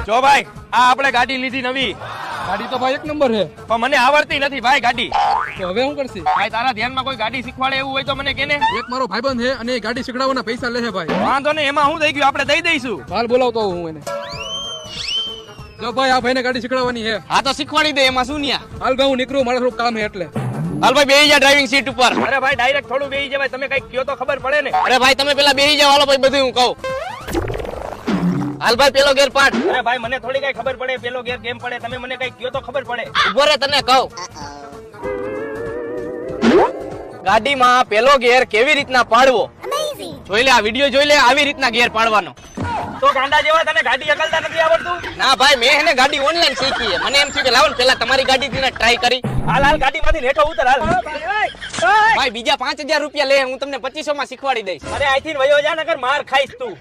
જો ભાઈ આ આપણે ગાડી લીધી નવી, ગાડી તો ભાઈ એક નંબર છે, પણ મને આવડતી નથી ભાઈ ગાડી. તો હવે શું કરશી? ભાઈ તારા ધ્યાનમાં કોઈ ગાડી શીખવાડે એવું હોય તો મને કેને. એક મારો ભાઈબંધ છે અને એ ગાડી શીખડાવવાના પૈસા લે છે ભાઈ. વાંધો નહીં, એમાં શું થઈ ગયું, આપણે દઈ દઈશું. હાલ બોલાવતો હું એને. જો ભાઈ આ ભાઈને ગાડી શીખડાવવાની છે. હા તો શીખવાડી દે, એમાં શું ન્યા. હાલ ભાઈ હું નીકળું, મારે થોડું કામ છે એટલે. હાલ ભાઈ બેહી જા ડ્રાઇવિંગ સીટ ઉપર. અરે ભાઈ ડાયરેક્ટ થોડું બેસી જવાય, તમે કઈક કયો તો ખબર પડે ને. અરે ભાઈ તમે પેલા બેહી જાવ, હાલો ભાઈ બધું હું કહું. હાલ ભાઈ પેલો ગેર પાડ. અરે ભાઈ મને થોડી કઈ ખબર પડે, પેલો ગેર કેમ પડે, તમે મને કઈ કયો તો ખબર પડે. ઉભો રે તને કહું. ગાડીમાં પેલો ગેર કેવી રીતના પાડવો જોઈ લે, આ વિડિયો જોઈ લે, આવી રીતના ગેર પાડવાનો. તો ગાંડા જેવા તને ગાડી અકલતા નથી આવડતું? ના ભાઈ મેં એને ગાડી ઓનલાઈન શીખી છે, મને એમ થયું કે લાવો ને પેલા તમારી ગાડી થી ટ્રાય કરી. હાલ હાલ ગાડીમાંથી નેઠો ઉતર હાલ. ભાઈ બીજા 5000 રૂપિયા લે, હું તમને 2500 માં શીખવાડી દઈશ. અરે અહીંથી વયો જા, નકર માર ખાઈશ તું.